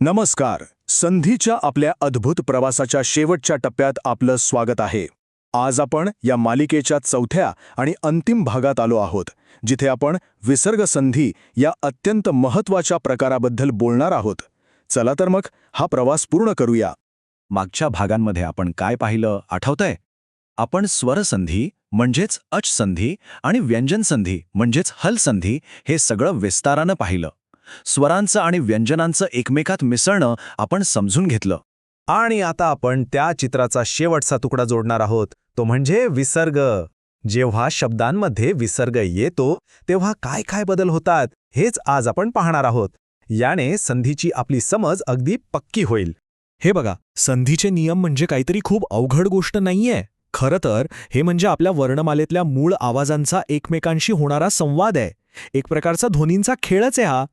नमस्कार. संधीच्या आपल्या अद्भुत प्रवासाच्या शेवटच्या टप्प्यात आपलं स्वागत आहे. आज आपण या मालिकेच्या चौथ्या आणि अंतिम भागात आलो आहोत, जिथे आपण विसर्ग संधी या अत्यंत महत्त्वाच्या प्रकाराबद्दल बोलणार आहोत. चला तर मग हा प्रवास पूर्ण करूया. मागच्या भागांमध्ये आपण काय पाहिलं आठवतंय? आपण स्वरसंधी म्हणजेच अच संधी आणि व्यंजन संधी म्हणजेच हल संधी हे सगळं विस्तारानं पाहिलं. स्वरांचं आणि व्यंजनांचं एकमेकात मिसळणं आपण समजून घेतलं. आणि आता आपण त्या चित्राचा शेवटचा तुकडा जोडणार आहोत, तो म्हणजे विसर्ग. जेव्हा शब्दांमध्ये विसर्ग येतो तेव्हा काय काय बदल होतात हेच आज आपण पाहणार आहोत. याने संधीची आपली समज अगदी पक्की होईल. हे बघा, संधीचे नियम म्हणजे काहीतरी खूप अवघड गोष्ट नाहीये. खरं तर हे म्हणजे आपल्या वर्णमालेतल्या मूळ आवाजांचा एकमेकांशी होणारा संवाद आहे. एक प्रकारचा ध्वनींचा खेळच आहे हा.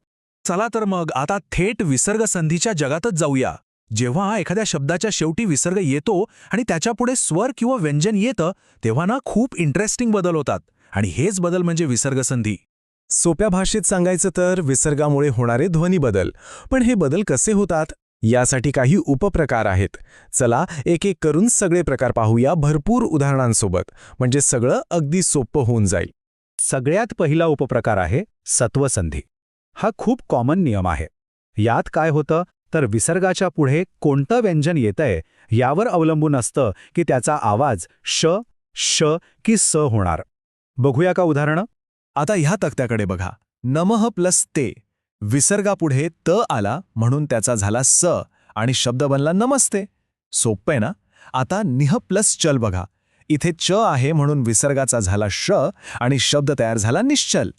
चला तर मग आता थेट विसर्ग संधीच्या जगातच जाऊया. जेव्हा एखाद्या शब्दाच्या शेवटी विसर्ग येतो आणि त्याच्यापुढे स्वर किंवा व्यंजन येतं, तेव्हा ना खूप इंटरेस्टिंग बदल होतात. आणि हेच बदल म्हणजे विसर्ग संधी. सोप्या भाषेत सांगायचं तर विसर्गामुळे होणारे ध्वनी बदल. पण हे बदल कसे होतात यासाठी काही उपप्रकार आहेत. चला एक एक करून सगळे प्रकार पाहूया भरपूर उदाहरणांसोबत, म्हणजे सगळं अगदी सोपं होऊन जाईल. सगळ्यात पहिला उपप्रकार आहे सत्वसंधी. हा खूप कॉमन नियम आहे. यात काय होतं तर विसर्गाच्या पुढे कोणतं व्यंजन येतंय यावर अवलंबून असतं की त्याचा आवाज श, श की स होणार. बघूया का उदाहरणं? आता ह्या तक्त्याकडे बघा. नमः प्लस ते, विसर्गापुढे त आला म्हणून त्याचा झाला स आणि शब्द बनला नमस्ते. सोपं आहे ना? आता निह प्लस चल बघा. इथे च आहे म्हणून विसर्गाचा झाला श आणि शब्द तयार झाला निश्चल.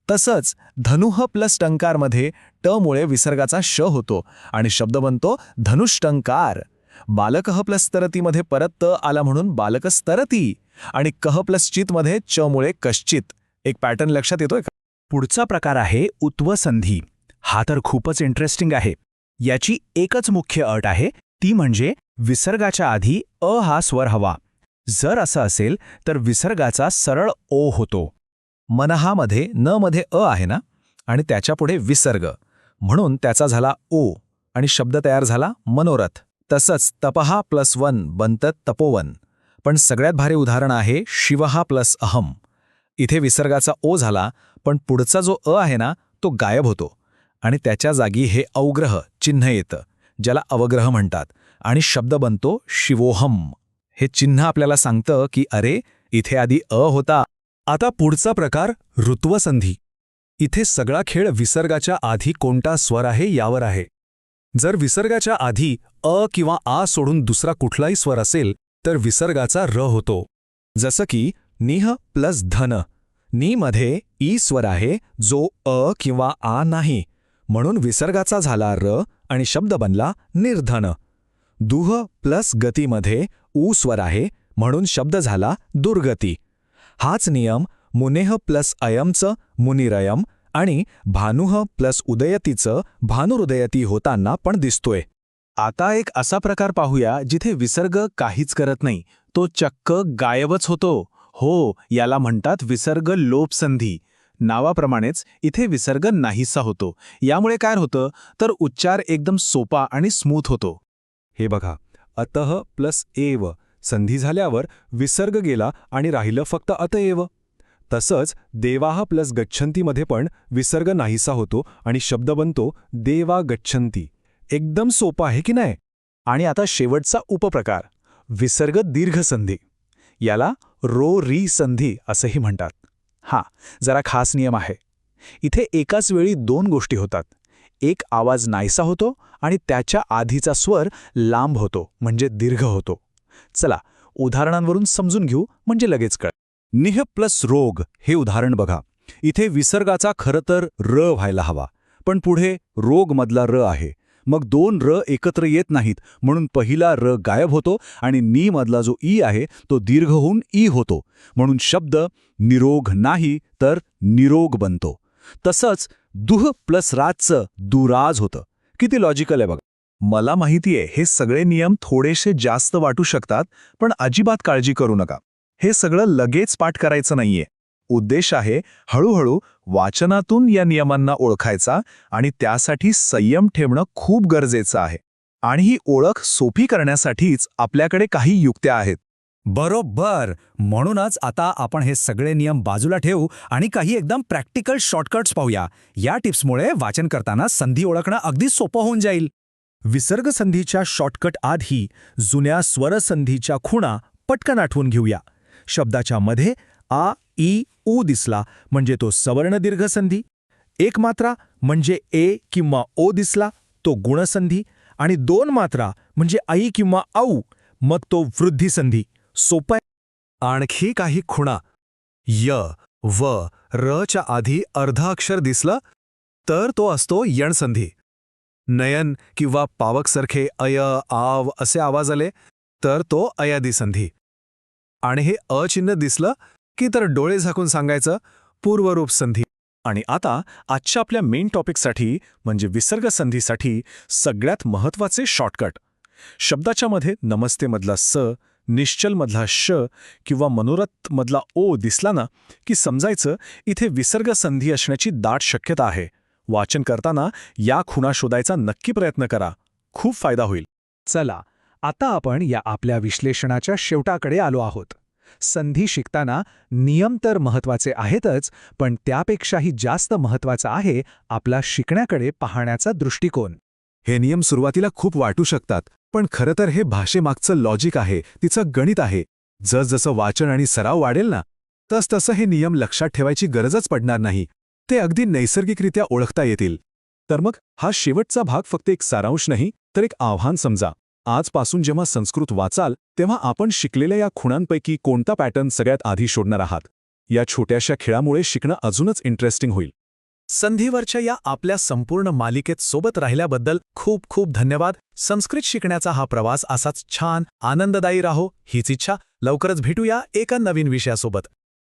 तसंच धनुह प्लस टंकारमध्ये ट मुळे विसर्गाचा श होतो आणि शब्द बनतो धनुष्टंकार. बालकः प्लस तरतीमध्ये परत त आला म्हणून बालकस्तरती आणि कह प्लस चितमध्ये च मुळे कश्चित. एक पॅटर्न लक्षात येतोय का? पुढचा प्रकार आहे उत्वसंधी. हा तर खूपच इंटरेस्टिंग आहे. याची एकच मुख्य अट आहे, ती म्हणजे विसर्गाच्या आधी अ हा स्वर हवा. जर असं असेल तर विसर्गाचा सरळ ओ होतो. मनहामध्ये न मध्ये अ आहे ना, आणि त्याच्यापुढे विसर्ग म्हणून त्याचा झाला ओ आणि शब्द तयार झाला मनोरथ. तसंच तपहा प्लस वन बनतं तपोवन. पण सगळ्यात भारी उदाहरण आहे शिवहा प्लस अहम. इथे विसर्गाचा ओ झाला पण पुढचा जो अ आहे ना तो गायब होतो आणि त्याच्या जागी हे अवग्रह चिन्ह येतं, ज्याला अवग्रह म्हणतात, आणि शब्द बनतो शिवोहम. हे चिन्ह आपल्याला सांगतं की अरे इथे आधी अ होता. आता पुढचा प्रकार ऋत्वसंधी. इथे सगळा खेळ विसर्गाच्या आधी कोणता स्वर आहे यावर आहे. जर विसर्गाच्या आधी अ किंवा आ सोडून दुसरा कुठलाही स्वर असेल तर विसर्गाचा र होतो. जसं की निह प्लस धन. नी मध्ये ई स्वर आहे जो अ किंवा आ नाही, म्हणून विसर्गाचा झाला र आणि शब्द बनला निर्धन. दुह प्लस गतीमध्ये ऊ स्वर आहे म्हणून शब्द झाला दुर्गती. हाच नियम मुनेह प्लस अयमचं मुनिरयम आणि भानुह प्लस उदयतीचं भानुरुदयती होताना पण दिसतोय. आता एक असा प्रकार पाहूया जिथे विसर्ग काहीच करत नाही, तो चक्क गायबच होतो. हो, याला म्हणतात विसर्ग लोप संधी. नावाप्रमाणेच इथे विसर्ग नाहीसा होतो. यामुळे काय होतं तर उच्चार एकदम सोपा आणि स्मूथ होतो. हे बघा, अतः प्लस एव संधी झाल्यावर विसर्ग गेला आणि राहिलं फक्त अतएव. तसंच देवाह प्लस गच्छन्तीमध्ये पण विसर्ग नाहीसा होतो आणि शब्द बनतो देवा गच्छन्ती. एकदम सोपा आहे की नाही? आणि आता शेवटचा उपप्रकार विसर्ग दीर्घ संधी. याला रो री संधी असंही म्हणतात. हां, जरा खास नियम आहे. इथे एकाच वेळी दोन गोष्टी होतात. एक आवाज नाहीसा होतो आणि त्याच्या आधीचा स्वर लांब होतो म्हणजे दीर्घ होतो. चला उदाहरणांवरून समजून घेऊ म्हणजे लगेच कळ. निह प्लस रोग हे उदाहरण बघा. इथे विसर्गाचा खरं तर र व्हायला हवा, पण पुढे रोग मधला र आहे. मग दोन र एकत्र येत नाहीत म्हणून पहिला र गायब होतो आणि नी मधला जो ई आहे तो दीर्घ होऊन ई होतो, म्हणून शब्द निरोग नाही तर निरोग बनतो. तसंच दुह प्लस राजचं दुराज होतं. किती लॉजिकल आहे बघा. मला माहितीये हे सगळे नियम थोडेसे जास्त वाटू शकतात, पण अजिबात काळजी करू नका. हे सगळं लगेच पाठ करायचं नाहीये. उद्देश आहे हळूहळू वाचनातून या नियमांना ओळखायचा आणि त्यासाठी संयम ठेवणं खूप गरजेचं आहे. आणि ही ओळख सोपी करण्यासाठीच आपल्याकडे काही युक्त्या आहेत. बरोबर. म्हणूनच आता आपण हे सगळे नियम बाजूला ठेवू आणि काही एकदम प्रॅक्टिकल शॉर्टकट्स पाहूया. या टिप्समुळे वाचन करताना संधी ओळखणं अगदी सोपं होऊन जाईल. विसर्ग संधीच्या शॉर्टकट आधी जुन्या स्वरसंधीच्या खुणा पटकन आठवून घेऊया. शब्दाच्या मध्ये आ, ई, उ दिसला म्हणजे तो सवर्ण दीर्घ संधी. एक मात्रा म्हणजे ए किंवा ओ दिसला तो गुणसंधी. आणि 2 मात्रा म्हणजे आई किंवा औ मग तो वृद्धी संधी. सोपं आहे. आणखी काही खुणा. य, व, र च्या आधी अर्ध अक्षर दिसलं तर तो असतो यणसंधी. नयन किंवा पावकसारखे अय, आव असे आवाज आले तर तो अयादी संधी. आणि हे अचिन्ह दिसलं की तर डोळे झाकून सांगायचं पूर्वरूप संधी. आणि आता आजच्या आपल्या मेन टॉपिकसाठी म्हणजे विसर्ग संधीसाठी सगळ्यात महत्त्वाचे शॉर्टकट. शब्दाच्या मध्ये नमस्तेमधला स, निश्चलमधला श किंवा मनोरथमधला ओ दिसला ना की समजायचं इथे विसर्ग संधी असण्याची दाट शक्यता आहे. वाचन करताना या खुणा शोधायचा नक्की प्रयत्न करा. खूप फायदा होईल. चला आता आपण या आपल्या विश्लेषणाच्या शेवटाकडे आलो आहोत. संधी शिकताना नियम तर महत्वाचे आहेतच, पण त्यापेक्षाही जास्त महत्वाचा आहे आपला शिकण्याकडे पाहण्याचा दृष्टिकोन. हे नियम सुरुवातीला खूप वाटू शकतात, पण खरं तर हे भाषेमागचं लॉजिक आहे, तिचं गणित आहे. जसजसं वाचन आणि सराव वाढेल ना तसतसं हे नियम लक्षात ठेवायची गरजच पडणार नाही. ते अगदी नैसर्गिकरित्या ओळखता येतील. तर मग हा शेवटचा भाग फक्त एक सारांश नाही तर एक आव्हान समजा. आजपासून जेव्हा संस्कृत वाचाल तेव्हा आपण शिकलेल्या या खुणांपैकी कोणता पॅटर्न सगळ्यात आधी शोधणार आहात. या छोट्याशा खेळामुळे शिकणं अजूनच इंटरेस्टिंग होईल. संधीवरच्या या आपल्या संपूर्ण मालिकेत सोबत राहिल्याबद्दल खूप खूप धन्यवाद. संस्कृत शिकण्याचा हा प्रवास असाच छान आनंददायी राहो हीच इच्छा. लवकरच भेटूया एका नवीन विषयासोबत.